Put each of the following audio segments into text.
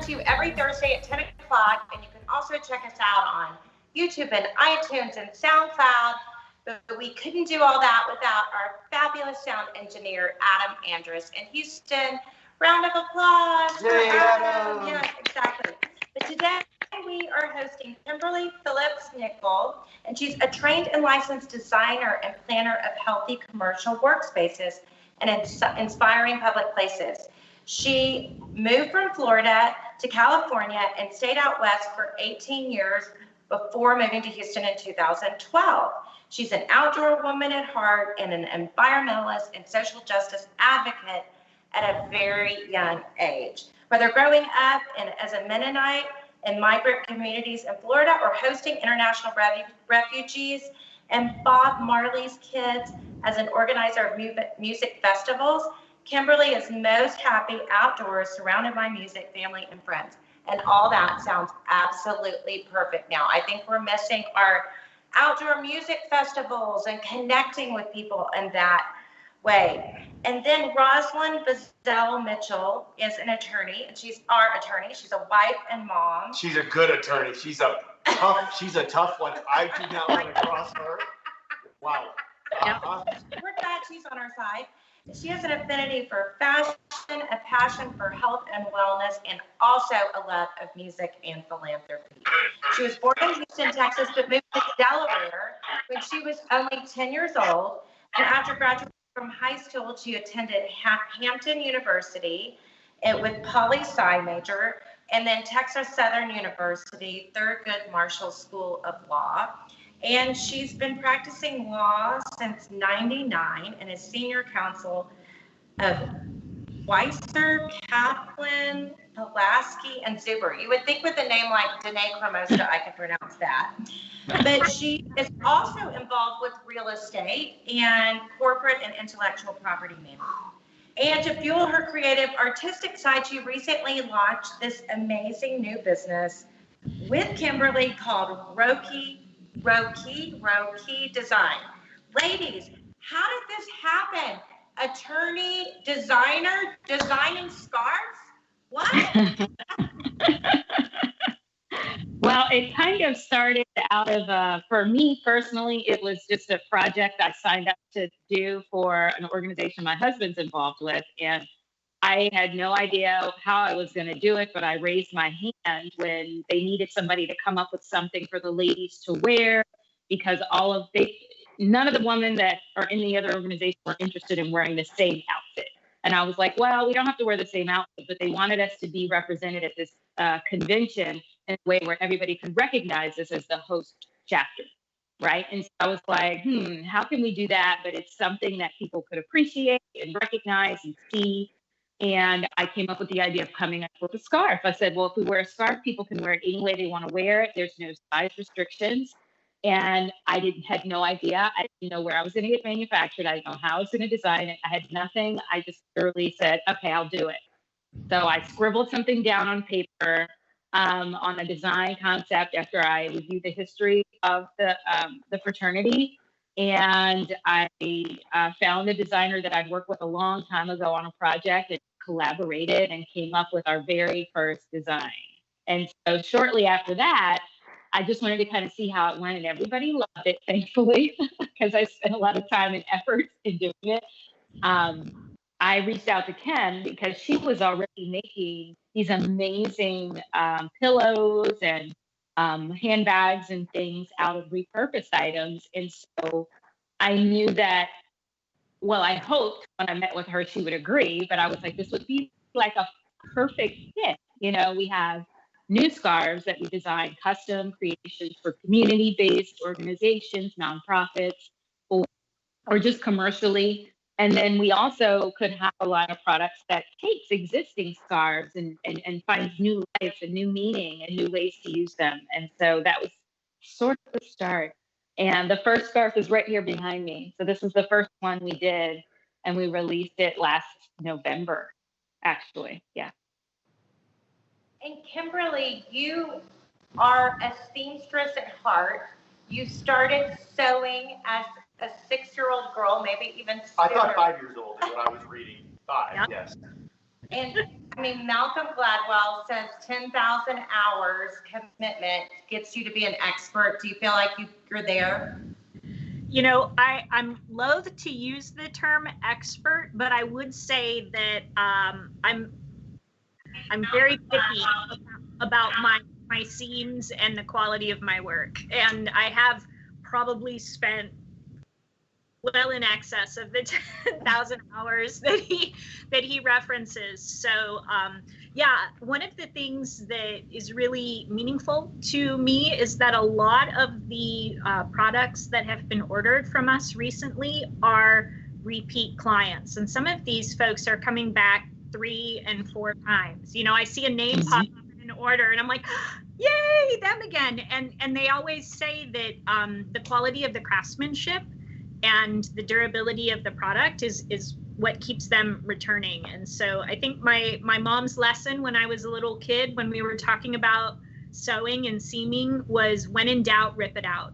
to you every Thursday at 10 o'clock, and you can also check us out on YouTube and iTunes and SoundCloud. But we couldn't do all that without our fabulous sound engineer, Adam Andrus in Houston. Round of applause for Adam. Yes, exactly. But today we are hosting Kimberly Phipps-Nichol, and she's a trained and licensed designer and planner of healthy commercial workspaces and inspiring public places. She moved from Florida to California and stayed out west for 18 years before moving to Houston in 2012. She's an outdoor woman at heart and an environmentalist and social justice advocate at a very young age. Whether growing up as a Mennonite in migrant communities in Florida or hosting international refugees and Bob Marley's Kids as an organizer of music festivals, Kimberly is most happy outdoors, surrounded by music, family, and friends. And all that sounds absolutely perfect now. I think we're missing our outdoor music festivals and connecting with people in that way. And then Roslyn Bazzelle Mitchell is an attorney, and she's our attorney. She's a wife and mom. She's a good attorney. She's a tough one. I do not want to cross her. Wow. We're glad she's on our side. She has an affinity for fashion, a passion for health and wellness, and also a love of music and philanthropy. She was born in Houston, Texas, but moved to Delaware when she was only 10 years old. And after graduating from high school, she attended Hampton University with poli-sci major, and then Texas Southern University, Thurgood Marshall School of Law. And she's been practicing law since '99 and is senior counsel of Weiser, Kaplan, Pulaski, and Zuber. You would think with a name like Danae Cremosta, I could pronounce that. But she is also involved with real estate and corporate and intellectual property management. And to fuel her creative artistic side, she recently launched this amazing new business with Kimberly called RoKi Design. Ladies, how did this happen? Attorney, designer, designing scarves? What? Well, it kind of started out of, for me personally, it was just a project I signed up to do for an organization my husband's involved with. And I had no idea how I was going to do it, but I raised my hand when they needed somebody to come up with something for the ladies to wear, because none of the women that are in the other organization were interested in wearing the same outfit. And I was like, well, we don't have to wear the same outfit, but they wanted us to be represented at this convention in a way where everybody could recognize us as the host chapter, right? And so I was like, how can we do that? But it's something that people could appreciate and recognize and see. And I came up with the idea of coming up with a scarf. I said, well, if we wear a scarf, people can wear it any way they want to wear it. There's no size restrictions. And I had no idea. I didn't know where I was going to get manufactured. I didn't know how I was going to design it. I had nothing. I just literally said, okay, I'll do it. So I scribbled something down on paper on a design concept after I reviewed the history of the fraternity. And I found a designer that I'd worked with a long time ago on a project and collaborated and came up with our very first design. And so shortly after that, I just wanted to kind of see how it went, and everybody loved it, thankfully, because I spent a lot of time and effort in doing it. I reached out to Kim because she was already making these amazing pillows and handbags and things out of repurposed items. And so I knew that, well, I hoped when I met with her, she would agree, but I was like, this would be like a perfect fit. You know, we have new scarves that we design, custom creations for community-based organizations, nonprofits, or just commercially. And then we also could have a line of products that takes existing scarves and finds new life and new meaning and new ways to use them. And so that was sort of the start. And the first scarf is right here behind me. So this was the first one we did, and we released it last November, actually. Yeah. And Kimberly, you are a seamstress at heart. You started sewing as a 6-year-old girl, maybe even sooner. I thought 5 years old is what I was reading. 5, yes. And I mean, Malcolm Gladwell says 10,000 hours commitment gets you to be an expert. Do you feel like you're there? You know, I'm loath to use the term expert, but I would say that I'm very picky about my seams and the quality of my work, and I have probably spent well in excess of the 10,000 hours that he references. So yeah, one of the things that is really meaningful to me is that a lot of the products that have been ordered from us recently are repeat clients, and some of these folks are coming back 3 and 4 times. You know, I see a name pop up in an order and I'm like, yay, them again. And they always say that the quality of the craftsmanship and the durability of the product is what keeps them returning. And so I think my mom's lesson when I was a little kid, when we were talking about sewing and seaming, was when in doubt, rip it out.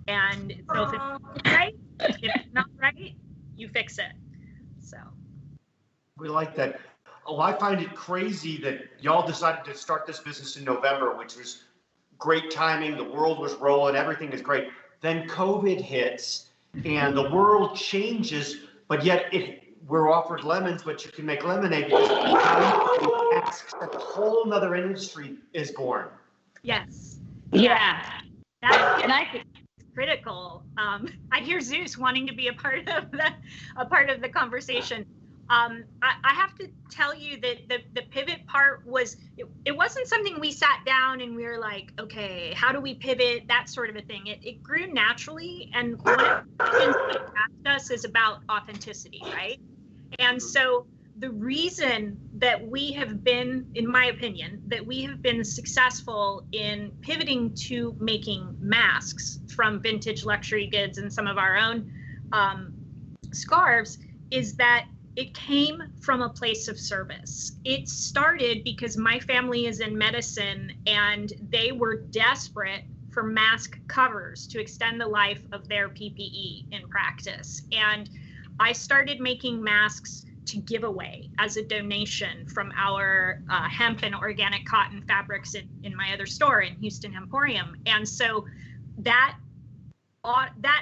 And so if it's right, if it's not right, you fix it. So We like that. Oh, I find it crazy that y'all decided to start this business in November, which was great timing. The world was rolling, everything is great. Then COVID hits and the world changes, but yet we're offered lemons, but you can make lemonade. A whole nother industry is born. yes. Yeah. And I think it's critical. I hear Zeus wanting to be a part of the conversation. I have to tell you that the pivot part was, it wasn't something we sat down and we were like, okay, how do we pivot? That sort of a thing. It grew naturally. And one of the questions that asked us is about authenticity, right? And so the reason that we have been, in my opinion, that we have been successful in pivoting to making masks from vintage luxury goods and some of our own scarves is that it came from a place of service. It started because my family is in medicine and they were desperate for mask covers to extend the life of their PPE in practice. And I started making masks to give away as a donation from our hemp and organic cotton fabrics in my other store in Houston Emporium. And so that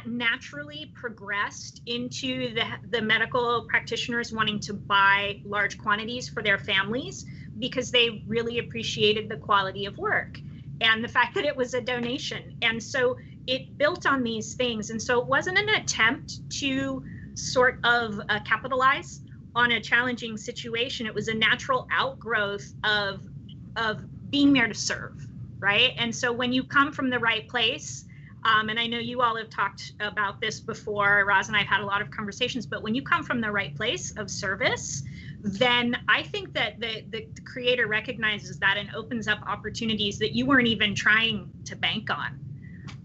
naturally progressed into the medical practitioners wanting to buy large quantities for their families because they really appreciated the quality of work and the fact that it was a donation. And so it built on these things. And so it wasn't an attempt to sort of capitalize on a challenging situation. It was a natural outgrowth of being there to serve, right? And so when you come from the right place, and I know you all have talked about this before, Roz and I have had a lot of conversations, but when you come from the right place of service, then I think that the creator recognizes that and opens up opportunities that you weren't even trying to bank on.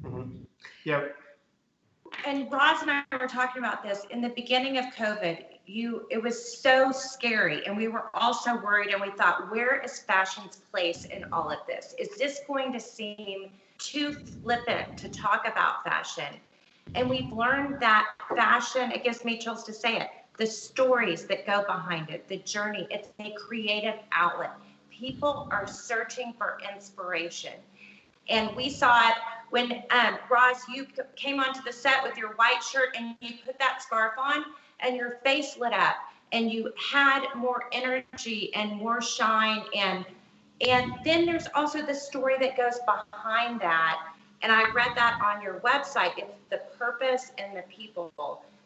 Mm-hmm. Yeah. And Roz and I were talking about this in the beginning of COVID. It was so scary, and we were all so worried, and we thought, where is fashion's place in all of this? Is this going to seem too flippant to talk about fashion? And we've learned that fashion, it gives me chills to say it, the stories that go behind it, the journey, it's a creative outlet. People are searching for inspiration. And we saw it when, Roz, you came onto the set with your white shirt and you put that scarf on and your face lit up and you had more energy and more shine. And then there's also the story that goes behind that. And I read that on your website. It's the purpose and the people.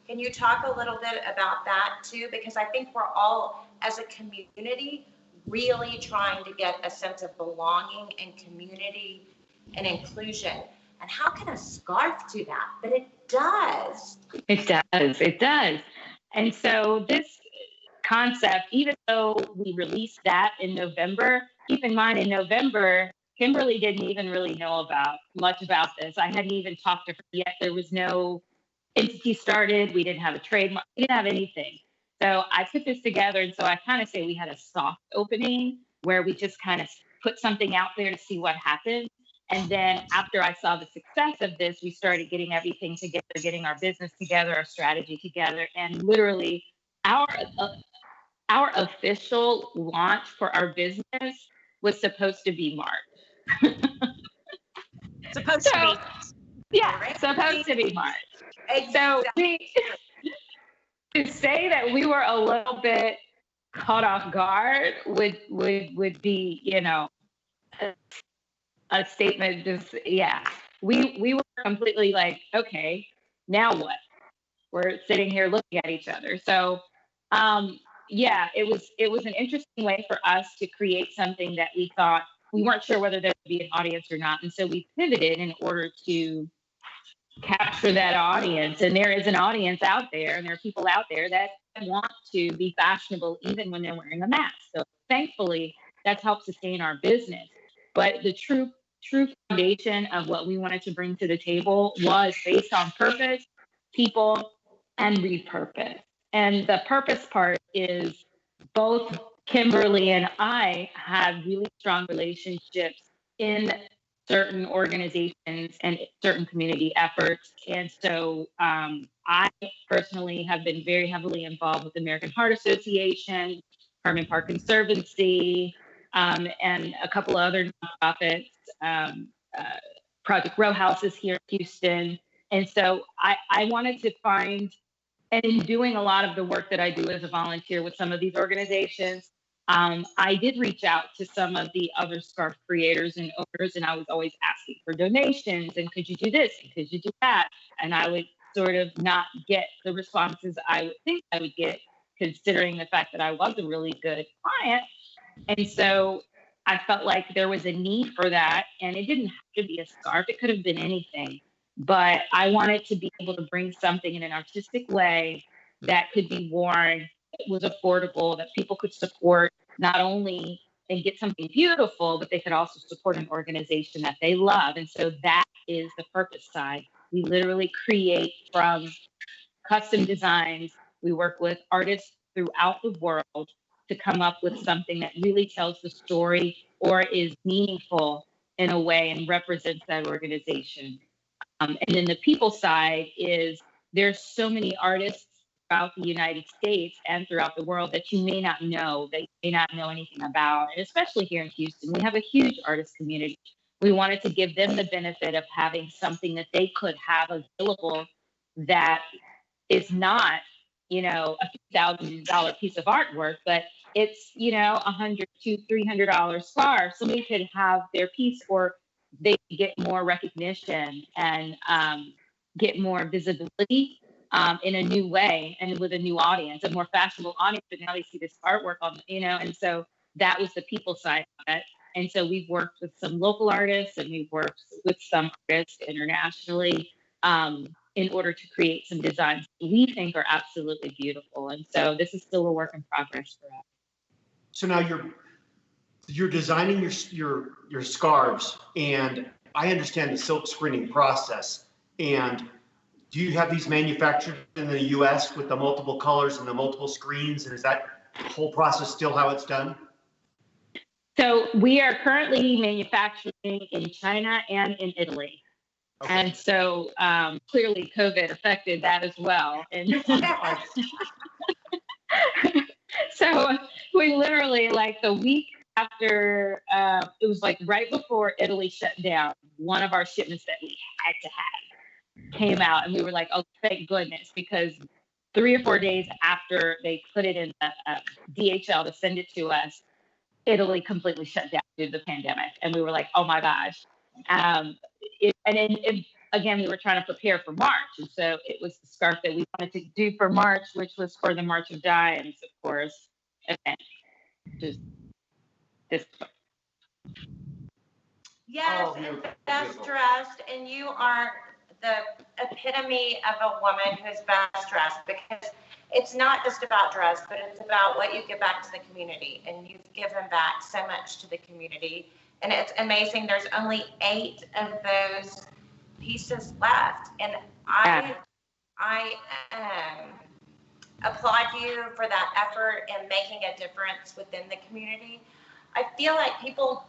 Can you talk a little bit about that too? Because I think we're all, as a community, really trying to get a sense of belonging and community and inclusion. And how can a scarf do that? But it does. It does. And so this concept, even though we released that in November, keep in mind in November, Kimberly didn't even really know much about this. I hadn't even talked to her yet. There was no entity started. We didn't have a trademark. We didn't have anything. So I put this together. And so I kind of say we had a soft opening where we just kind of put something out there to see what happened. And then after I saw the success of this, we started getting everything together, getting our business together, our strategy together. And literally our our official launch for our business was supposed to be March. Supposed to be. Yeah, supposed to be March. So to say that we were a little bit caught off guard would be, you know, a statement. Just we were completely like, okay, now what? We're sitting here looking at each other. So it was an interesting way for us to create something that we thought we weren't sure whether there would be an audience or not, and so we pivoted in order to capture that audience. And there is an audience out there, and there are people out there that want to be fashionable even when they're wearing a mask. So thankfully, that's helped sustain our business. But the true foundation of what we wanted to bring to the table was based on purpose, people, and repurpose. And the purpose part is both Kimberly and I have really strong relationships in certain organizations and certain community efforts. And so I personally have been very heavily involved with the American Heart Association, Harmon Park Conservancy, and a couple of other nonprofits, Project Row Houses here in Houston. And so I wanted to find, and in doing a lot of the work that I do as a volunteer with some of these organizations, I did reach out to some of the other scarf creators and owners, and I was always asking for donations and could you do this and could you do that? And I would sort of not get the responses I would think I would get, considering the fact that I was a really good client. And so I felt like there was a need for that, and it didn't have to be a scarf. It could have been anything. But I wanted to be able to bring something in an artistic way that could be worn, that was affordable, that people could support, not only and get something beautiful, but they could also support an organization that they love. And so that is the purpose side. We literally create from custom designs. We work with artists throughout the world to come up with something that really tells the story or is meaningful in a way and represents that organization. And then the people side is there's so many artists throughout the United States and throughout the world that you may not know, that you may not know anything about. And especially here in Houston, we have a huge artist community. We wanted to give them the benefit of having something that they could have available that is not, you know, a $1,000 piece of artwork, but it's, you know, $100 to $300 scarf. Somebody could have their piece, or they get more recognition and get more visibility in a new way and with a new audience, a more fashionable audience. But now they see this artwork on, you know, and so that was the people side of it. And so we've worked with some local artists and we've worked with some artists internationally in order to create some designs we think are absolutely beautiful. And so this is still a work in progress for us. So now you're designing your scarves, and I understand the silk screening process. And do you have these manufactured in the U.S. with the multiple colors and the multiple screens? And is that whole process still how it's done? So we are currently manufacturing in China and in Italy. Okay. And so clearly COVID affected that as well. And so we literally, like the week after, it was like right before Italy shut down, one of our shipments that we had to have came out, and we were like, oh, thank goodness, because 3 or 4 days after they put it in DHL to send it to us, Italy completely shut down due to the pandemic. And we were like, oh my gosh. Again, we were trying to prepare for March. And so it was the scarf that we wanted to do for March, which was for the March of Dimes, of course, event. Just this. Yes, and best dressed, and you are the epitome of a woman who's best dressed, because it's not just about dress, but it's about what you give back to the community, and you've given back so much to the community, and it's amazing. There's only 8 of those pieces left, and I applaud you for that effort and making a difference within the community. I feel like people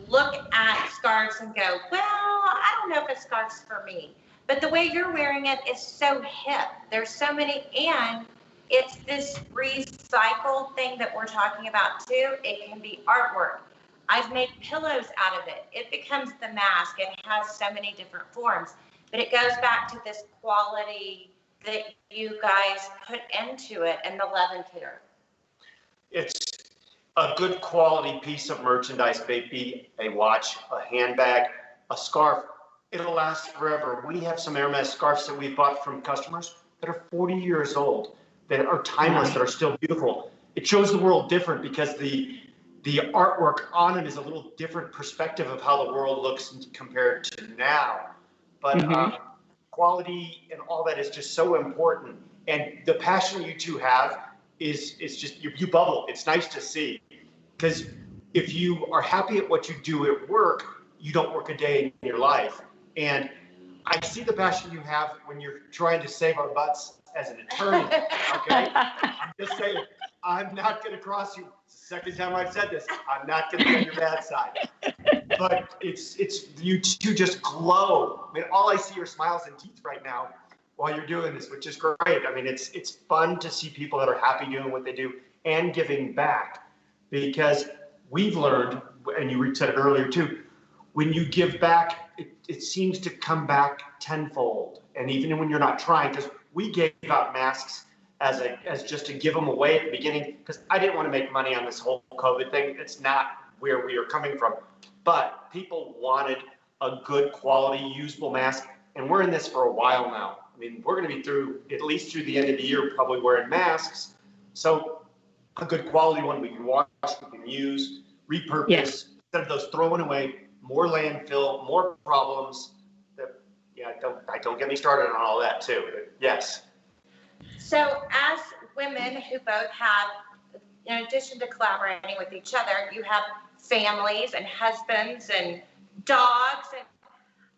look at scarves and go, well, I don't know if a scarf's for me. But the way you're wearing it is so hip. There's so many, and It's this recycled thing that we're talking about too. It can be artwork. I've made pillows out of it. It becomes the mask. It has so many different forms, but it goes back to this quality that you guys put into it and the love and care. It's a good quality piece of merchandise, maybe a watch, a handbag, a scarf. It'll last forever. We have some Hermes scarves that we bought from customers that are 40 years old, that are timeless, that are still beautiful. It shows the world different because the artwork on it is a little different perspective of how the world looks compared to now. But quality and all that is just so important. And the passion you two have is just, you bubble. It's nice to see. Because if you are happy at what you do at work, you don't work a day in your life. And I see the passion you have when you're trying to save our butts as an attorney, okay? I'm just saying, I'm not going to cross you. It's the second time I've said this. I'm not going to be on your bad side. But it's you two just glow. I mean, all I see are smiles and teeth right now while you're doing this, which is great. I mean, it's fun to see people that are happy doing what they do and giving back, because we've learned, and you said it earlier too, when you give back, it seems to come back tenfold. And even when you're not trying, because we gave out masks as just to give them away at the beginning, because I didn't want to make money on this whole COVID thing. It's not where we are coming from. But people wanted a good quality, usable mask, and we're in this for a while now. I mean, we're going to be through, at least through the end of the year, probably wearing masks. So a good quality one we can wash, we can use, repurpose, instead of those throwing away, more landfill, more problems. Don't get me started on all that too. Yes. So as women who both have, in addition to collaborating with each other, you have families and husbands and dogs. And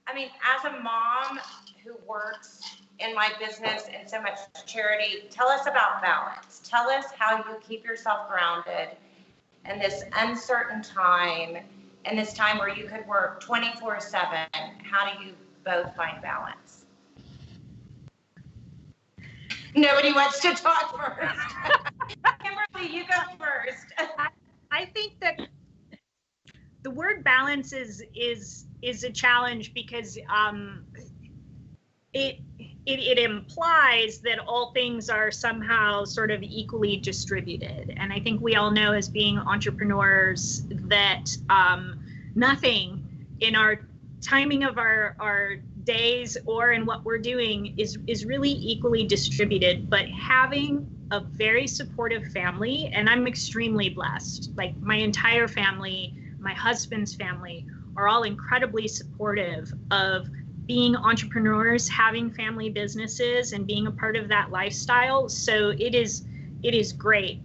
I mean, as a mom who works in my business and so much charity, tell us about balance. Tell us how you keep yourself grounded in this uncertain time, in this time where you could work 24/7. How do you both find balance? Nobody wants to talk first. Kimberly, you go first. I think that the word balance is a challenge because it implies that all things are somehow sort of equally distributed. And I think we all know, as being entrepreneurs, that nothing in our timing of our days or in what we're doing is really equally distributed. But having a very supportive family, and I'm extremely blessed, like my entire family, my husband's family, are all incredibly supportive of being entrepreneurs, having family businesses, and being a part of that lifestyle. So it is great.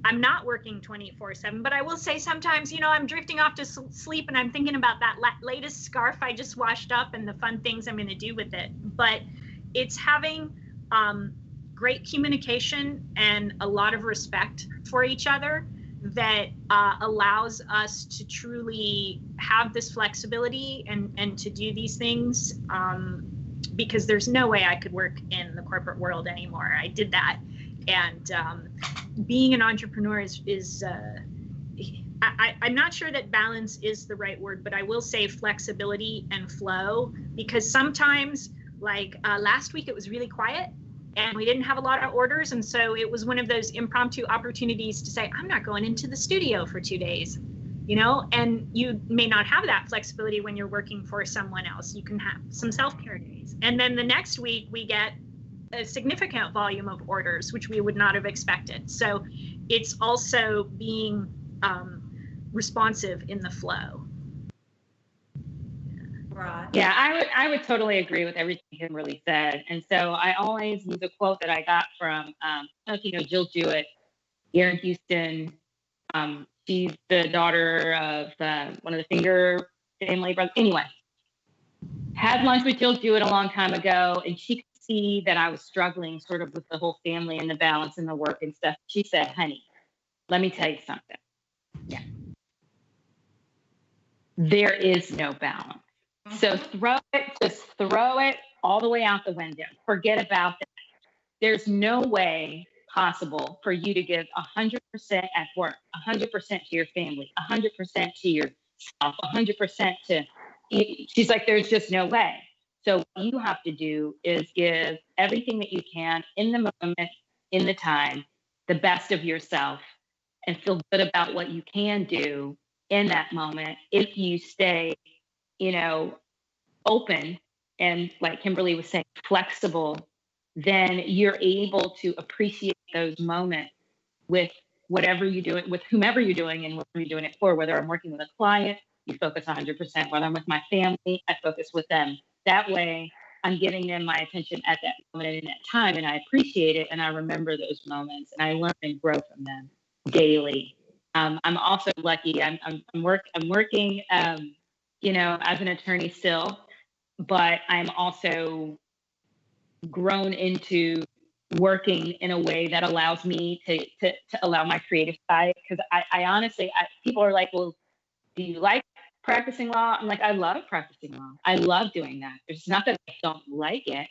I'm not working 24/7, but I will say sometimes, I'm drifting off to sleep and I'm thinking about that latest scarf I just washed up and the fun things I'm going to do with it. But it's having great communication and a lot of respect for each other that allows us to truly have this flexibility and to do these things, because there's no way I could work in the corporate world anymore. I did that. And being an entrepreneur is I'm not sure that balance is the right word, but I will say flexibility and flow, because sometimes, like last week, it was really quiet and we didn't have a lot of orders. And so it was one of those impromptu opportunities to say, I'm not going into the studio for 2 days, and you may not have that flexibility when you're working for someone else. You can have some self-care days. And then the next week we get a significant volume of orders, which we would not have expected. So it's also being responsive in the flow. Yeah, I would totally agree with everything Kimberly said. And so I always use a quote that I got from, I don't know if you know Jill Jewett here in Houston. She's the daughter of one of the Finger family brothers. Anyway, had lunch with Jill Jewett a long time ago, and she could see that I was struggling sort of with the whole family and the balance and the work and stuff. She said, honey, let me tell you something. Yeah. There is no balance. So just throw it all the way out the window. Forget about that. There's no way possible for you to give 100% at work, 100% to your family, 100% to yourself, 100% to, she's like, there's just no way. So what you have to do is give everything that you can in the moment, in the time, the best of yourself, and feel good about what you can do in that moment. If you stay, open and, like Kimberly was saying, flexible, then you're able to appreciate those moments with whatever you're doing, with whomever you're doing and whatever you're doing it for. Whether I'm working with a client, you focus 100%. Whether I'm with my family, I focus with them. That way, I'm giving them my attention at that moment and in that time, and I appreciate it, and I remember those moments, and I learn and grow from them daily. I'm also lucky. I'm working, as an attorney still, but I'm also grown into working in a way that allows me to allow my creative side. Because I honestly, people are like, well, do you like practicing law? I'm like, I love practicing law. I love doing that. It's not that I don't like it.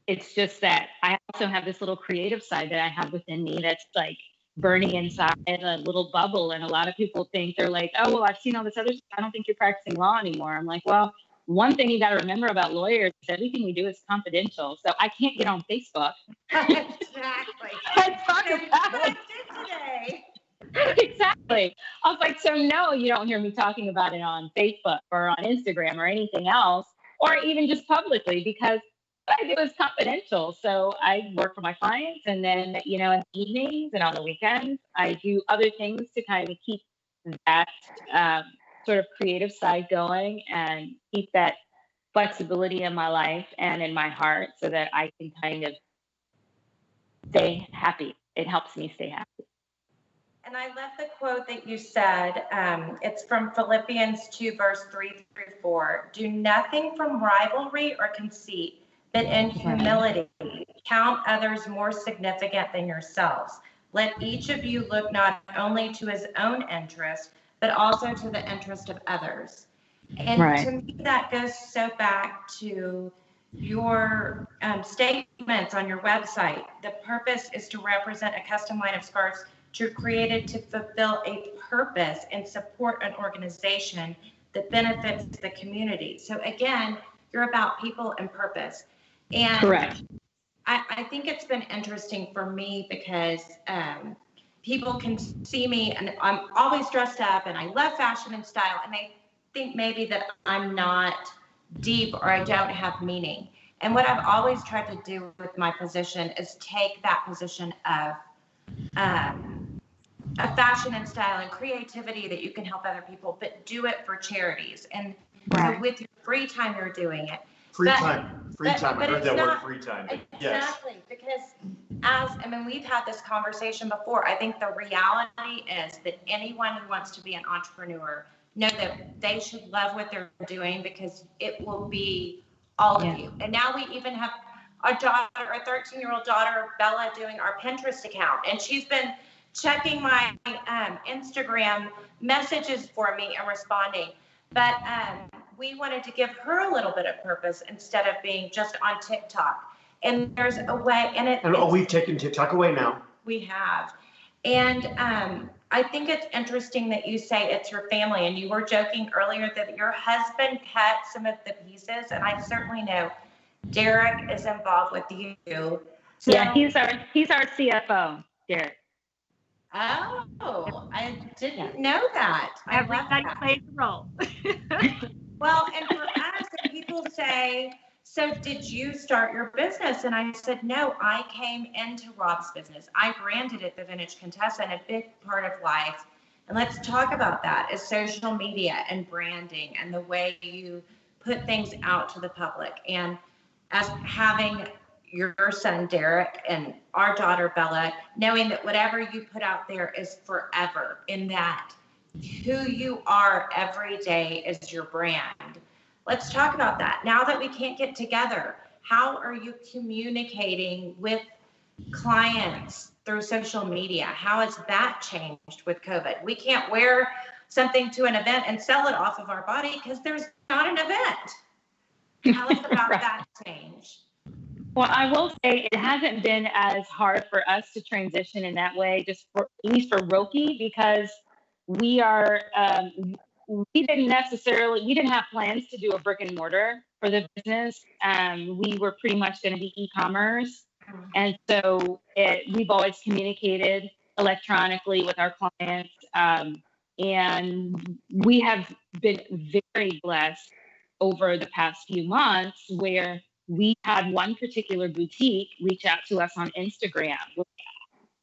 It's just that I also have this little creative side that I have within me that's like burning inside a little bubble. And a lot of people think, they're like, oh, well, I've seen all this other stuff. I don't think you're practicing law anymore. I'm like, well, one thing you got to remember about lawyers is everything we do is confidential. So I can't get on Facebook. Exactly. And talk about it Today. Exactly. I was like, so no, you don't hear me talking about it on Facebook or on Instagram or anything else, or even just publicly, because what I do is confidential. So I work for my clients, and then, in the evenings and on the weekends, I do other things to kind of keep that sort of creative side going and keep that flexibility in my life and in my heart so that I can kind of stay happy. It helps me stay happy. And I love the quote that you said. It's from Philippians 2, verse 3-4. Do nothing from rivalry or conceit, but in humility count others more significant than yourselves. Let each of you look not only to his own interest, but also to the interest of others. And to me, that goes so back to your statements on your website. The purpose is to represent a custom line of scarves created to fulfill a purpose and support an organization that benefits the community. So again, you're about people and purpose. And correct. I think it's been interesting for me because people can see me and I'm always dressed up and I love fashion and style, and they think maybe that I'm not deep or I don't have meaning. And what I've always tried to do with my position is take that position of fashion and style and creativity that you can help other people, but do it for charities. And so with your free time, you're doing it. Free time. I heard that word, free time. Exactly, yes. Because we've had this conversation before. I think the reality is that anyone who wants to be an entrepreneur know that they should love what they're doing, because it will be all of you. And now we even have our 13-year-old daughter, Bella, doing our Pinterest account. And she's been checking my Instagram messages for me and responding. But we wanted to give her a little bit of purpose instead of being just on TikTok. And there's a way, we've taken TikTok away now. We have. And I think it's interesting that you say it's your family, and you were joking earlier that your husband cut some of the pieces, and I certainly know Derek is involved with you. So, yeah, he's our CFO, Derek. Oh, I didn't know that. Everybody plays a role. Well, and for us, people say, so did you start your business? And I said, no, I came into Rob's business. I branded it the Vintage Contessa, and a big part of life, and let's talk about that, is social media and branding and the way you put things out to the public. And as having your son Derek and our daughter Bella, knowing that whatever you put out there is forever, in that who you are every day is your brand. Let's talk about that. Now that we can't get together, how are you communicating with clients through social media? How has that changed with COVID? We can't wear something to an event and sell it off of our body because there's not an event. Tell us about that change. Well, I will say it hasn't been as hard for us to transition in that way, just for, at least for RoKi, because we are, we didn't have plans to do a brick and mortar for the business. We were pretty much going to be e-commerce. And so we've always communicated electronically with our clients. And we have been very blessed over the past few months where we had one particular boutique reach out to us on Instagram.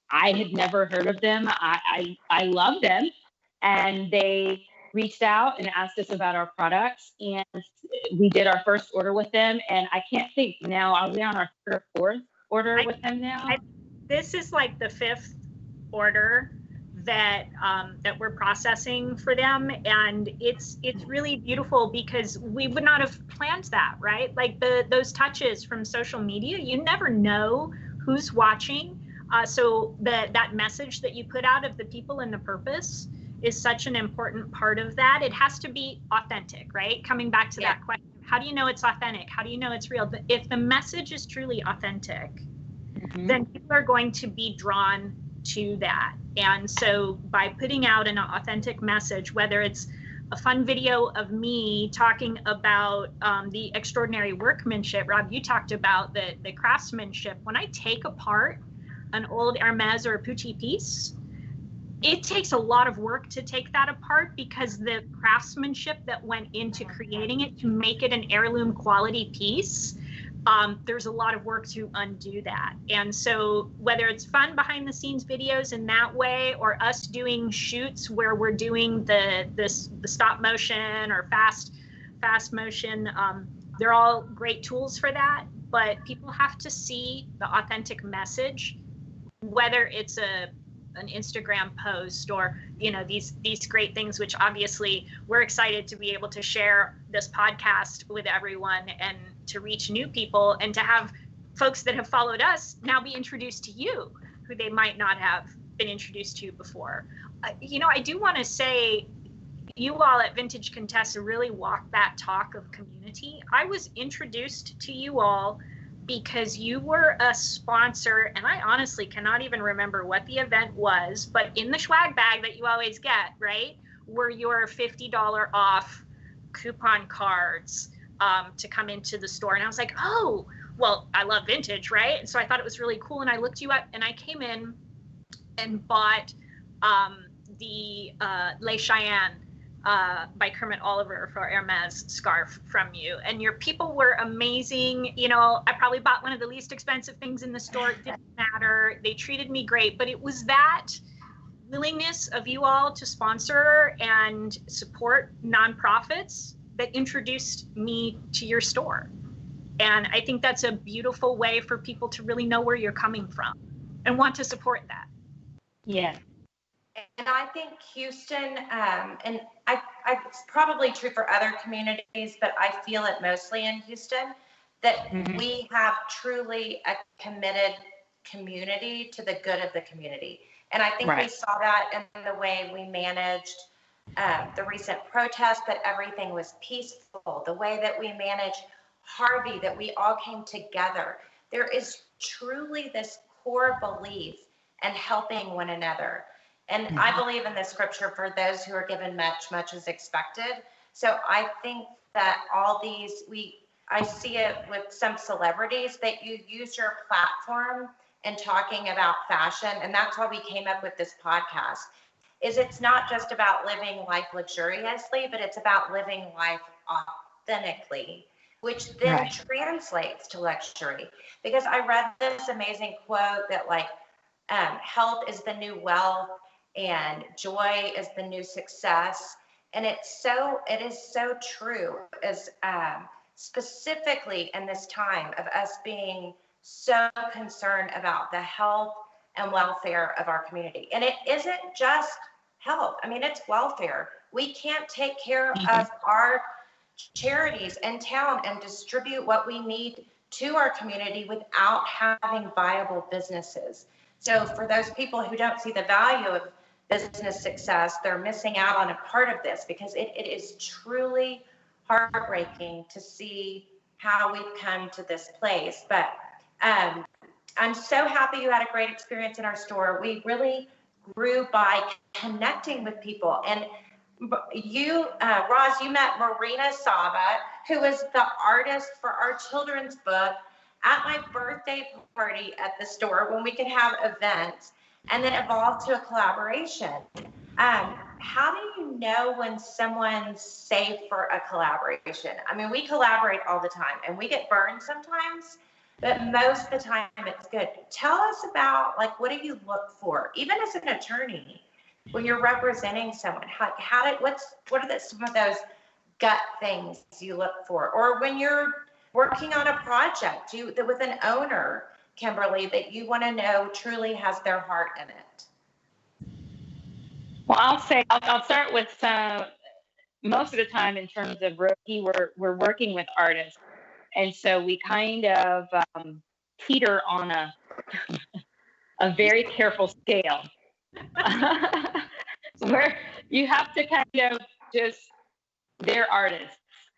I had never heard of them. I love them. And they reached out and asked us about our products. And we did our first order with them. And I can't think now, are we on our third or fourth order with them now? This is like the fifth order that that we're processing for them, and it's really beautiful because we would not have planned that, right? Like those touches from social media, you never know who's watching. So that message that you put out of the people and the purpose is such an important part of that. It has to be authentic, right? Coming back to that question, how do you know it's authentic? How do you know it's real? If the message is truly authentic, then people are going to be drawn to that. And so by putting out an authentic message, whether it's a fun video of me talking about the extraordinary workmanship, Rob, you talked about the craftsmanship. When I take apart an old Hermes or a Pucci piece, it takes a lot of work to take that apart because the craftsmanship that went into creating it to make it an heirloom quality piece, there's a lot of work to undo that. And so whether it's fun behind the scenes videos in that way, or us doing shoots where we're doing the stop motion or fast motion, they're all great tools for that. But people have to see the authentic message, whether it's an Instagram post or, you know, these great things, which obviously we're excited to be able to share this podcast with everyone and to reach new people and to have folks that have followed us now be introduced to you who they might not have been introduced to before. You know, I do want to say you all at Vintage Contessa really walk that talk of community. I was introduced to you all because you were a sponsor, and I honestly cannot even remember what the event was, but in the swag bag that you always get, right, were your $50 off coupon cards to come into the store. And I was like, oh, well, I love vintage, right? And so I thought it was really cool. And I looked you up and I came in and bought the Les Cheyennes by Kermit Oliver for Hermes scarf from you. And your people were amazing. You know, I probably bought one of the least expensive things in the store. It didn't matter. They treated me great. But it was that willingness of you all to sponsor and support nonprofits that introduced me to your store. And I think that's a beautiful way for people to really know where you're coming from and want to support that. Yeah. And I think Houston, and it's probably true for other communities, but I feel it mostly in Houston, that we have truly a committed community to the good of the community. And I think we saw that in the way we managed the recent protests, that everything was peaceful, the way that we managed Harvey, that we all came together. There is truly this core belief in helping one another. And I believe in the scripture, for those who are given much, much is expected. So I think that all these, I see it with some celebrities, that you use your platform in talking about fashion. And that's why we came up with this podcast, is it's not just about living life luxuriously, but it's about living life authentically, which then translates to luxury. Because I read this amazing quote that health is the new wealth and joy is the new success. And it is so true, as specifically in this time of us being so concerned about the health and welfare of our community. And it isn't just health. I mean, it's welfare. We can't take care of our charities in town and distribute what we need to our community without having viable businesses. So for those people who don't see the value of business success, they're missing out on a part of this, because it is truly heartbreaking to see how we've come to this place. But I'm so happy you had a great experience in our store. We really grew by connecting with people. And you, Roz, you met Marina Sava, who was the artist for our children's book at my birthday party at the store when we could have events, and then evolved to a collaboration. How do you know when someone's safe for a collaboration? I mean, we collaborate all the time and we get burned sometimes, but most of the time it's good. Tell us about, like, what do you look for, even as an attorney, when you're representing someone? What are some of those gut things you look for? Or when you're working on a project with an owner, Kimberly, that you want to know truly has their heart in it? Well, I'll start with most of the time in terms of RoKi, we're working with artists, and so we kind of teeter on a very careful scale, where you have to kind of just, they're artists.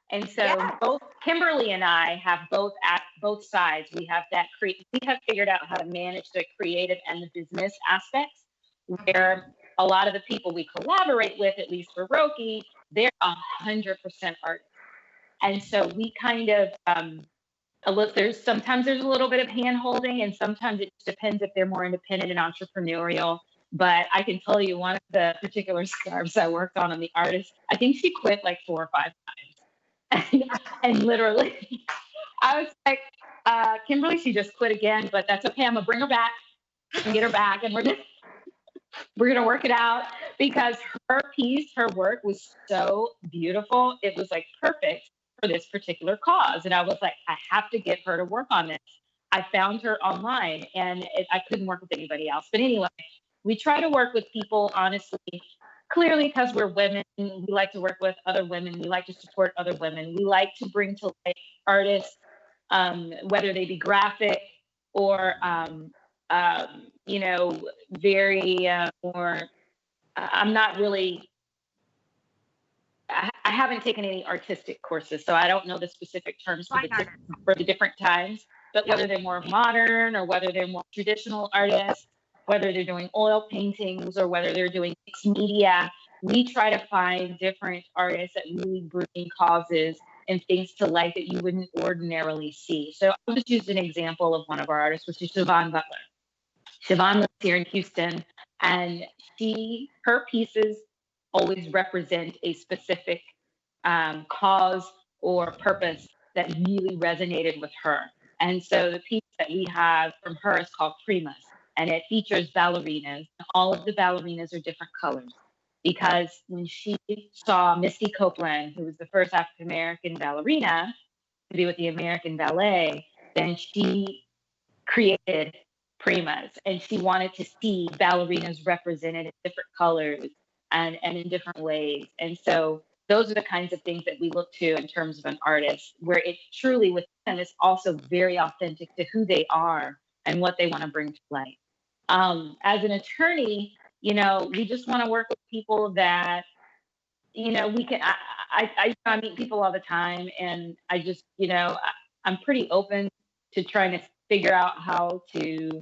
And so both Kimberly and I have both at both sides. We have we have figured out how to manage the creative and the business aspects, where a lot of the people we collaborate with, at least for RoKi, they're 100% artists. And so we kind of, sometimes there's a little bit of hand holding, and sometimes it depends if they're more independent and entrepreneurial. But I can tell you, one of the particular scarves I worked on the artist, I think she quit like 4 or 5 times. And literally, I was like, Kimberly, she just quit again, but that's okay. I'm gonna bring her back and get her back, and we're gonna work it out, because her work was so beautiful. It was like perfect for this particular cause. And I was like, I have to get her to work on this. I found her online, and I couldn't work with anybody else. But anyway, we try to work with people, honestly, clearly, because we're women. We like to work with other women. We like to support other women. We like to bring to life artists, whether they be graphic or, very, I'm not really, I haven't taken any artistic courses, so I don't know the specific terms for the different times, but whether they're more modern or whether they're more traditional artists, whether they're doing oil paintings or whether they're doing mixed media, we try to find different artists that really bring causes and things to life that you wouldn't ordinarily see. So I'll just use an example of one of our artists, which is Siobhan Butler. Siobhan lives here in Houston, and her pieces always represent a specific cause or purpose that really resonated with her. And so the piece that we have from her is called Primas, and it features ballerinas. All of the ballerinas are different colors, because when she saw Misty Copeland, who was the first African-American ballerina to be with the American Ballet, then she created Primas, and she wanted to see ballerinas represented in different colors and in different ways. And so those are the kinds of things that we look to in terms of an artist, where it truly with them is also very authentic to who they are and what they want to bring to light. As an attorney, we just want to work with people that, we can, I meet people all the time, and I just, I'm pretty open to trying to figure out how to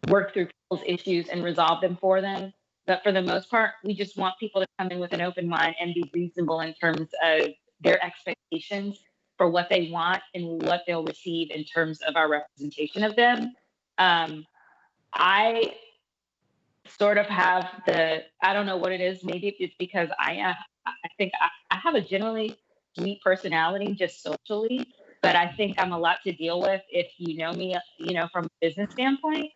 work through people's issues and resolve them for them. But for the most part, we just want people to come in with an open mind and be reasonable in terms of their expectations for what they want and what they'll receive in terms of our representation of them. I sort of have I don't know what it is. Maybe it's because I think I have a generally sweet personality just socially, but I think I'm a lot to deal with if you know me, from a business standpoint.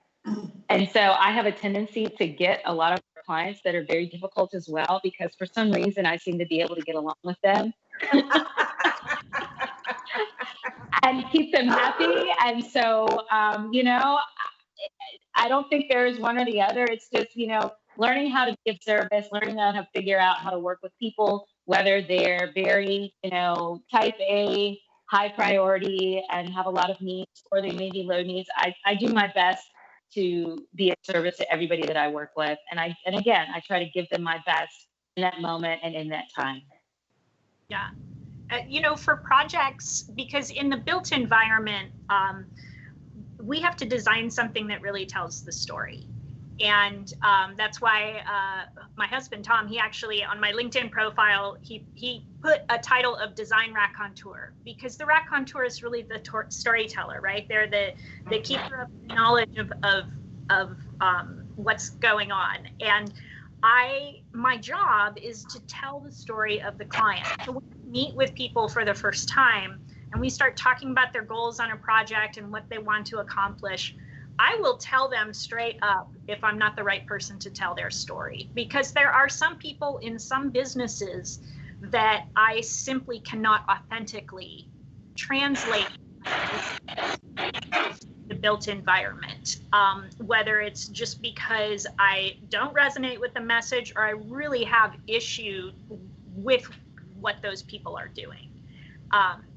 And so I have a tendency to get a lot of clients that are very difficult as well, because for some reason I seem to be able to get along with them and keep them happy. And so, I don't think there's one or the other. It's just, learning how to give service, learning how to figure out how to work with people, whether they're very, type A, high priority and have a lot of needs, or they may be low needs. I do my best to be of service to everybody that I work with. And again, I try to give them my best in that moment and in that time. Yeah. For projects, because in the built environment, we have to design something that really tells the story. And that's why my husband, Tom, he actually, on my LinkedIn profile, he put a title of Design Raconteur, because the raconteur is really the storyteller, right? They're the keeper of knowledge of what's going on. And my job is to tell the story of the client. So when we meet with people for the first time and we start talking about their goals on a project and what they want to accomplish, I will tell them straight up if I'm not the right person to tell their story, because there are some people in some businesses that I simply cannot authentically translate the built environment, whether it's just because I don't resonate with the message or I really have issue with what those people are doing.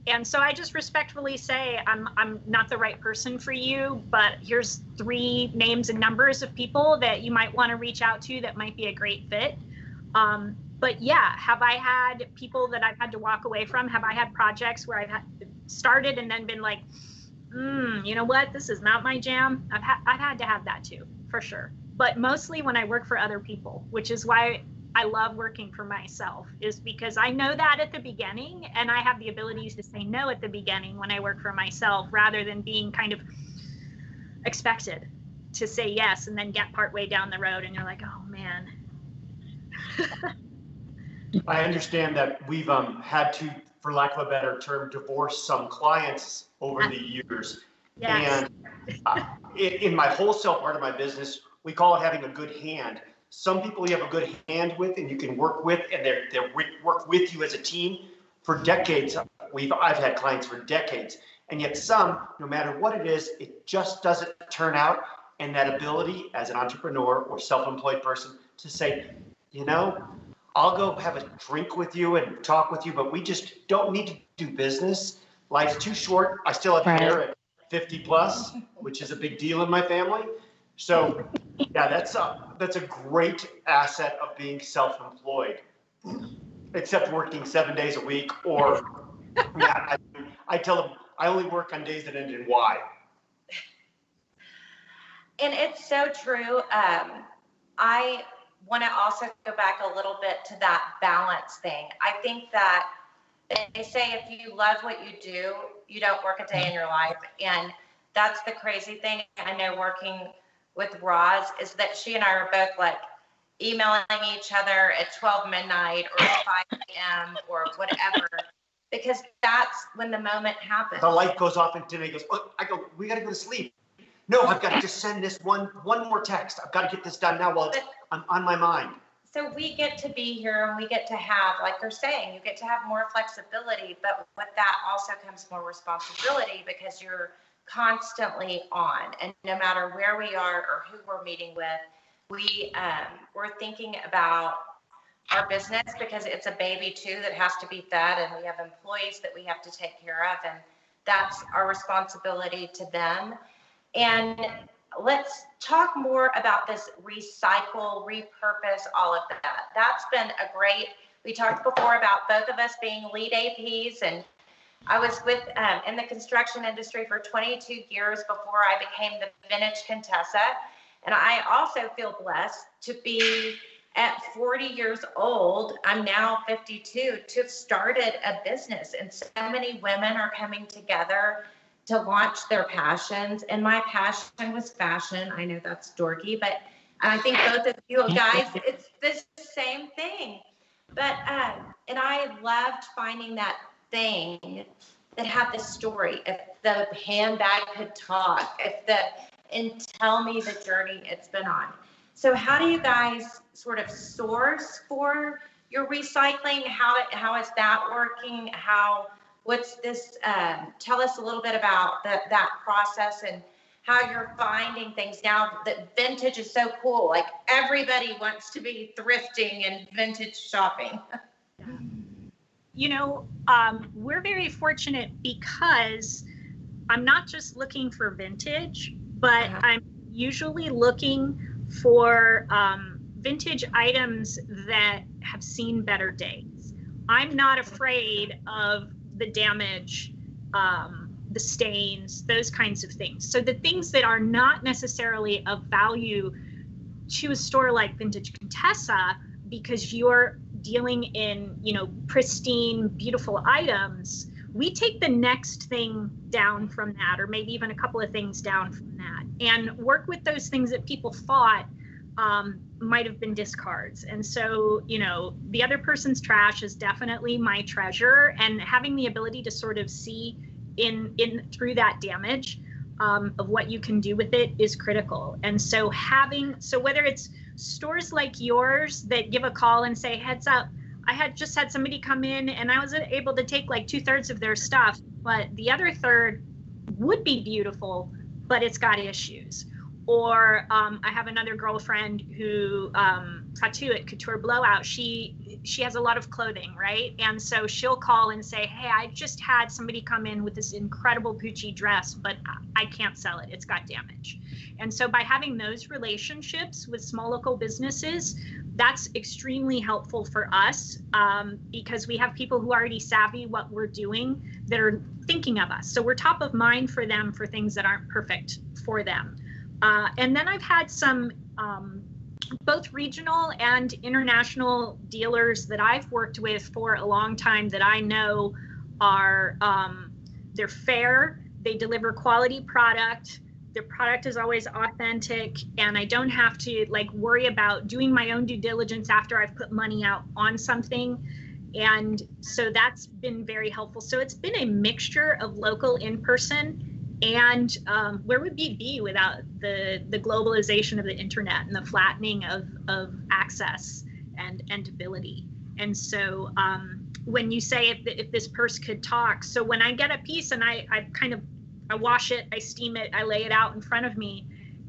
And so I just respectfully say, I'm not the right person for you, but here's 3 names and numbers of people that you might want to reach out to that might be a great fit. But yeah, have I had people that I've had to walk away from? Have I had projects where I've started and then been like, you know what, this is not my jam? I've had to have that too, for sure. But mostly when I work for other people, which is why I love working for myself, is because I know that at the beginning, and I have the ability to say no at the beginning when I work for myself, rather than being kind of expected to say yes and then get partway down the road and you're like, oh man. I understand that we've had to, for lack of a better term, divorce some clients over the years. Yes. And in my wholesale part of my business, we call it having a good hand. Some people you have a good hand with and you can work with, and they work with you as a team for decades. I've had clients for decades, and yet some, no matter what it is, it just doesn't turn out. And that ability as an entrepreneur or self-employed person to say, you know, I'll go have a drink with you and talk with you, but we just don't need to do business. Life's too short. I still have hair at 50 plus, which is a big deal in my family. So yeah, that's a great asset of being self-employed, except working 7 days a week, or yeah, I tell them I only work on days that end in Y. And it's so true. I want to also go back a little bit to that balance thing. I think that they say if you love what you do, you don't work a day in your life. And that's the crazy thing. I know working with Roz is that she and I are both like emailing each other at 12 midnight or 5 a.m. or whatever, because that's when the moment happens. The light goes off and Timmy goes, oh, I go, we got to go to sleep. No, I've got to just send this one more text. I've got to get this done now while I'm on my mind. So we get to be here and we get to have, like you're saying, you get to have more flexibility, but with that also comes more responsibility because you're constantly on. And no matter where we are or who we're meeting with, we're thinking about our business because it's a baby too that has to be fed, and we have employees that we have to take care of, and that's our responsibility to them. And let's talk more about this recycle, repurpose, all of that. That's been a great, we talked before about both of us being lead APs, and I was in the construction industry for 22 years before I became the Vintage Contessa. And I also feel blessed to be at 40 years old, I'm now 52, to have started a business. And so many women are coming together to launch their passions. And my passion was fashion. I know that's dorky, but I think both of you guys, it's the same thing. But, and I loved finding that thing that had the story. If the handbag could talk, and tell me the journey it's been on. So how do you guys sort of source for your recycling? How is that working? What's this, tell us a little bit about that process and how you're finding things now that vintage is so cool. Like everybody wants to be thrifting and vintage shopping. You know, we're very fortunate because I'm not just looking for vintage, but I'm usually looking for vintage items that have seen better days. I'm not afraid of the damage the stains, those kinds of things. So the things that are not necessarily of value to a store like Vintage Contessa, because you're dealing in, pristine, beautiful items, we take the next thing down from that, or maybe even a couple of things down from that, and work with those things that people thought might have been discards. And so, the other person's trash is definitely my treasure, and having the ability to sort of see in through that damage of what you can do with it is critical. And so whether it's stores like yours that give a call and say, heads up, I had just had somebody come in and I was able to take like 2/3 of their stuff, but the other third would be beautiful, but it's got issues. Or I have another girlfriend who tattoo at Couture Blowout. She has a lot of clothing, right? And so she'll call and say, hey, I just had somebody come in with this incredible Pucci dress, but I can't sell it. It's got damage. And so by having those relationships with small local businesses, that's extremely helpful for us because we have people who are already savvy what we're doing that are thinking of us. So we're top of mind for them for things that aren't perfect for them. And then I've had some both regional and international dealers that I've worked with for a long time that I know are, they're fair, they deliver quality product, their product is always authentic, and I don't have to worry about doing my own due diligence after I've put money out on something. And so that's been very helpful. So it's been a mixture of local in-person, and where would we be without the globalization of the internet and the flattening of access and ability? And so when you say if this purse could talk, so when I get a piece and I wash it, I steam it, I lay it out in front of me,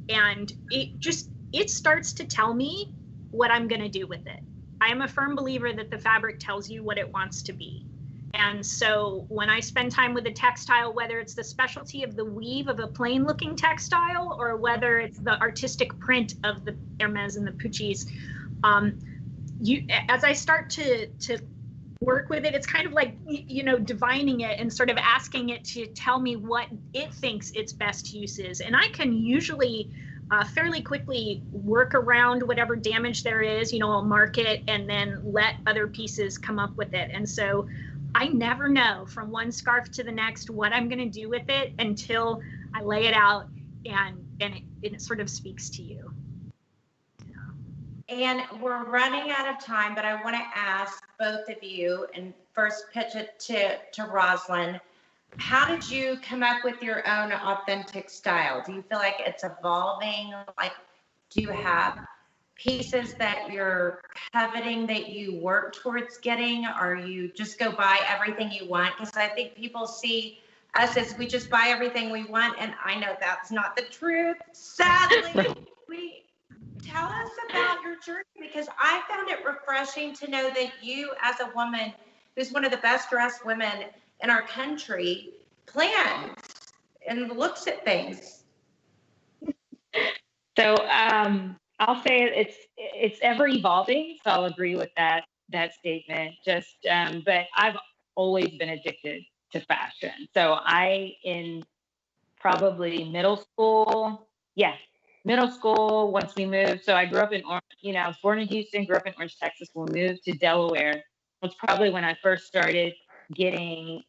and it starts to tell me what I'm going to do with it. I am a firm believer that the fabric tells you what it wants to be. And so when I spend time with a textile, whether it's the specialty of the weave of a plain looking textile or whether it's the artistic print of the Hermes and the Puccis, as I start to work with it, it's kind of like, divining it and sort of asking it to tell me what it thinks its best use is. And I can usually fairly quickly work around whatever damage there is, I'll mark it and then let other pieces come up with it. And so I never know from one scarf to the next what I'm going to do with it until I lay it out and it sort of speaks to you. And we're running out of time, but I want to ask both of you, and first pitch it to Roslyn. How did you come up with your own authentic style? Do you feel like it's evolving? Do you have pieces that you're coveting that you work towards getting, or you just go buy everything you want? Because I think people see us as we just buy everything we want, and I know that's not the truth. Sadly, tell us about your journey, because I found it refreshing to know that you, as a woman who's one of the best dressed women in our country, plans and looks at things. So I'll say it's ever evolving. So I'll agree with that statement. But I've always been addicted to fashion. So in probably middle school, once we moved. So I grew up in Orange, I was born in Houston, grew up in Orange, Texas. We moved to Delaware. It's probably when I first started getting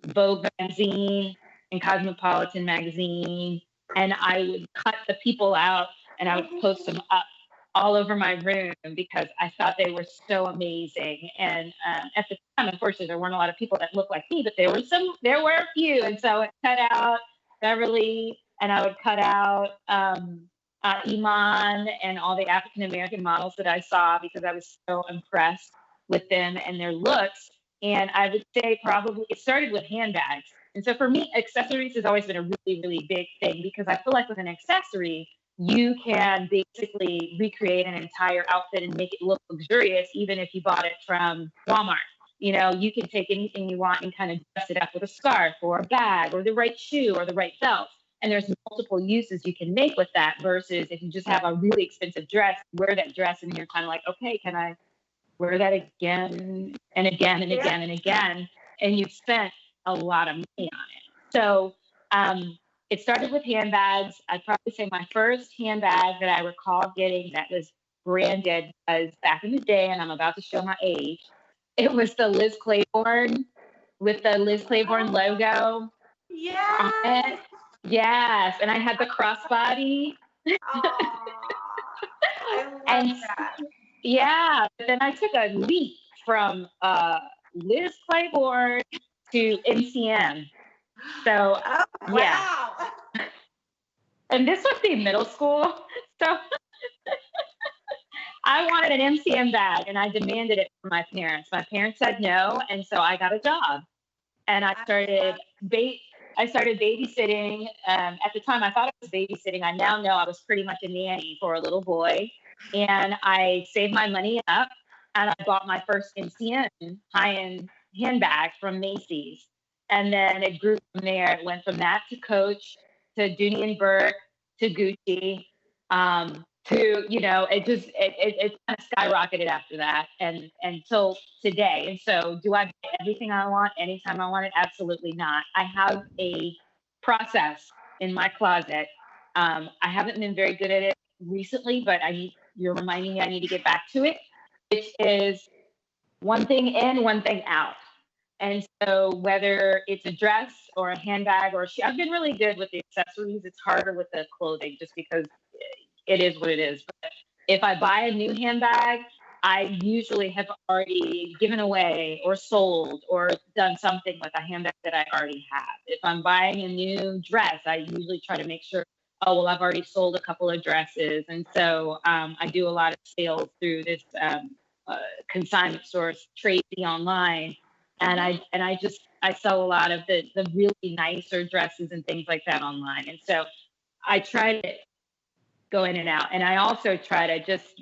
Vogue magazine and Cosmopolitan magazine, and I would cut the people out and I would post them up all over my room because I thought they were so amazing. And at the time, unfortunately, there weren't a lot of people that looked like me, but there were a few. And so I cut out Beverly, and I would cut out Iman and all the African-American models that I saw because I was so impressed with them and their looks. And I would say probably it started with handbags. And so for me, accessories has always been a really, really big thing because I feel like with an accessory, you can basically recreate an entire outfit and make it look luxurious, even if you bought it from Walmart. You can take anything you want and kind of dress it up with a scarf or a bag or the right shoe or the right belt. And there's multiple uses you can make with that versus if you just have a really expensive dress, wear that dress and you're kind of like, okay, can I wear that again and again and again and again? And you've spent a lot of money on it. So it started with handbags. I'd probably say my first handbag that I recall getting that was branded was back in the day, and I'm about to show my age. It was the Liz Claiborne with the Liz Claiborne logo on it. Yes. Yes, and I had the crossbody. I love And that. yeah, but then I took a leap from Liz Claiborne to MCM. So Oh, yeah, wow. and this was the middle school. So I wanted an MCM bag, and I demanded it from my parents. My parents said no, and so I got a job, and I started babysitting. At the time, I thought I was babysitting. I now know I was pretty much a nanny for a little boy, and I saved my money up, and I bought my first MCM high-end handbag from Macy's, and then it grew from there. It went from that to Coach, to Dooney and Burke, to Gucci. To it kind of skyrocketed after that and until today. And so do I get everything I want anytime I want it? Absolutely not. I have a process in my closet. I haven't been very good at it recently, but you're reminding me I need to get back to it, which is one thing in, one thing out. And so whether it's a dress or a handbag or a shoe, I've been really good with the accessories. It's harder with the clothing just because it is what it is. But if I buy a new handbag, I usually have already given away or sold or done something with a handbag that I already have. If I'm buying a new dress, I usually try to make sure, oh, well, I've already sold a couple of dresses. And so I do a lot of sales through this consignment source, Tracy online. And I sell a lot of the really nicer dresses and things like that online. And so I try to go in and out. And I also try to just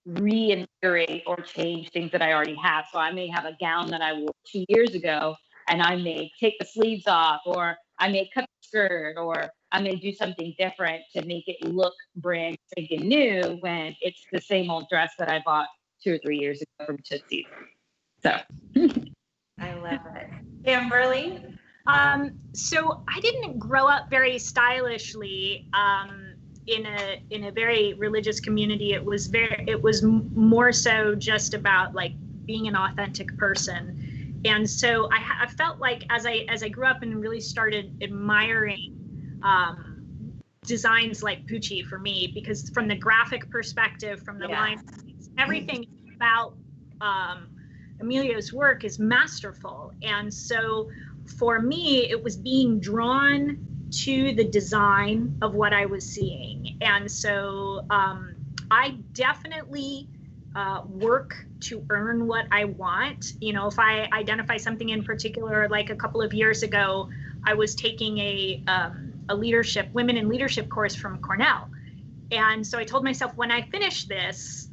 reinvigorate or change things that I already have. So I may have a gown that I wore 2 years ago, and I may take the sleeves off, or I may cut the skirt, or I may do something different to make it look brand spanking new when it's the same old dress that I bought 2 or 3 years ago from Tootsie's. So I love it. Kimberly? So I didn't grow up very stylishly. In a very religious community, it was more so just about like being an authentic person. And so I felt like as I grew up and really started admiring designs like Pucci for me, because from the graphic perspective, from the lines, everything about Emilio's work is masterful. And so for me, it was being drawn to the design of what I was seeing. And so I definitely work to earn what I want. You know, if I identify something in particular, like a couple of years ago, I was taking a women in leadership course from Cornell. And so I told myself, when I finish this,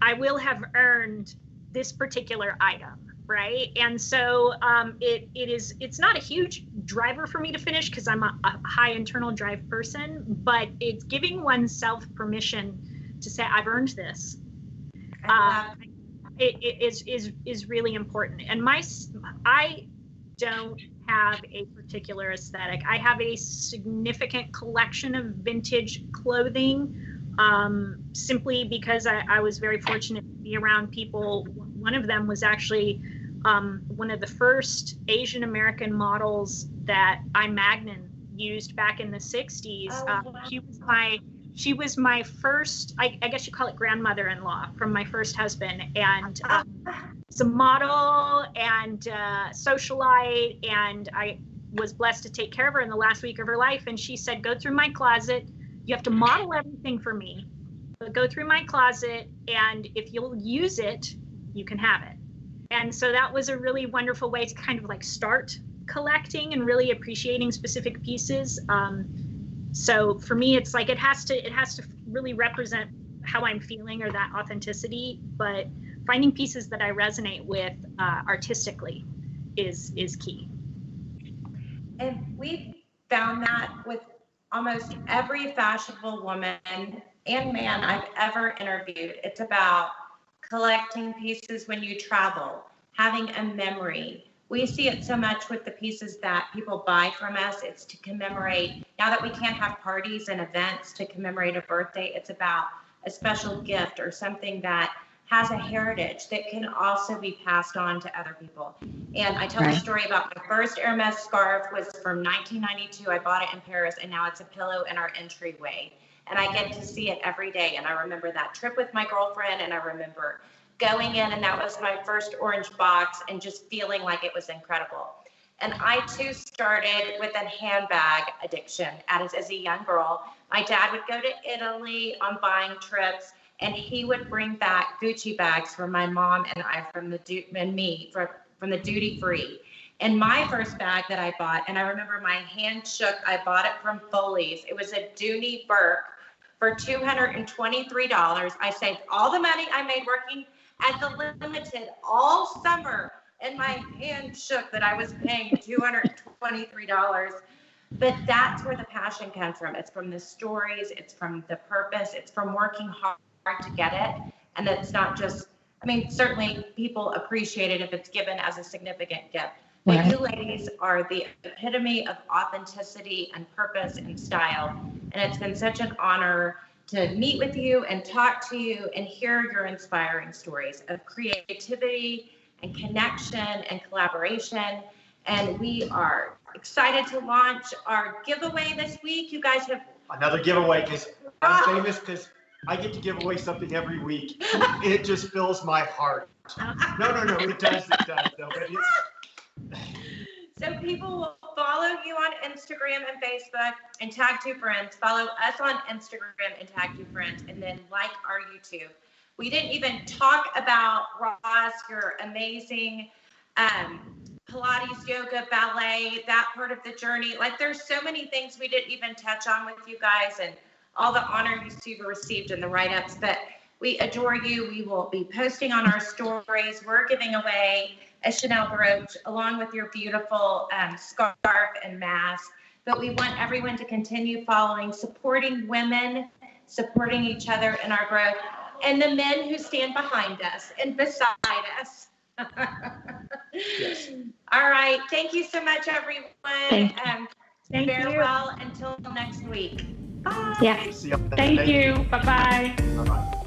I will have earned this particular item. Right. And so it's not a huge driver for me to finish because I'm a high internal drive person, but it's giving oneself permission to say, I've earned this. It is really important. And I don't have a particular aesthetic. I have a significant collection of vintage clothing, simply because I was very fortunate to be around people. One of them was actually one of the first Asian American models that Magnin used back in the 60s. Wow. She was my first, I guess you call it grandmother-in-law from my first husband, and was a model and socialite, and I was blessed to take care of her in the last week of her life. And she said, go through my closet. You have to model everything for me, but go through my closet, and if you'll use it, you can have it. And so that was a really wonderful way to kind of like start collecting and really appreciating specific pieces. So for me, it's like it has to really represent how I'm feeling or that authenticity. But finding pieces that I resonate with artistically is key. And we've found that with almost every fashionable woman and man I've ever interviewed. It's about collecting pieces when you travel, having a memory, we see it so much with the pieces that people buy from us. It's to commemorate, now that we can't have parties and events to commemorate a birthday, it's about a special gift or something that has a heritage that can also be passed on to other people. And I tell the story about my first Hermes scarf was from 1992. I bought it in Paris, and now it's a pillow in our entryway. And I get to see it every day. And I remember that trip with my girlfriend, and I remember going in, and that was my first orange box, and just feeling like it was incredible. And I too started with a handbag addiction as a young girl. My dad would go to Italy on buying trips, and he would bring back Gucci bags for my mom and I from the duty free. And my first bag that I bought, and I remember my hand shook, I bought it from Foley's. It was a Dooney Burke for $223. I saved all the money I made working at the Limited all summer, and my hand shook that I was paying $223. But that's where the passion comes from. It's from the stories, it's from the purpose, it's from working hard to get it. And it's not just, I mean, certainly people appreciate it if it's given as a significant gift. But you ladies are the epitome of authenticity and purpose and style. And it's been such an honor to meet with you and talk to you and hear your inspiring stories of creativity and connection and collaboration. And we are excited to launch our giveaway this week. You guys have another giveaway, because I'm famous because I get to give away something every week. It just fills my heart. No, it does. No, but it's... So people will follow you on Instagram and Facebook and tag 2 friends. Follow us on Instagram and tag 2 friends, and then like our YouTube. We didn't even talk about Roz, your amazing Pilates, yoga, ballet, that part of the journey. Like, there's so many things we didn't even touch on with you guys, and all the honor you've received in the write-ups. But we adore you. We will be posting on our stories. We're giving away a Chanel brooch along with your beautiful scarf and mask. But we want everyone to continue following, supporting women, supporting each other in our growth, and the men who stand behind us and beside us. Yes. All right. Thank you so much, everyone. Thank Farewell until next week. Bye. Yeah. See you. Thank you. Bye-bye. Bye-bye.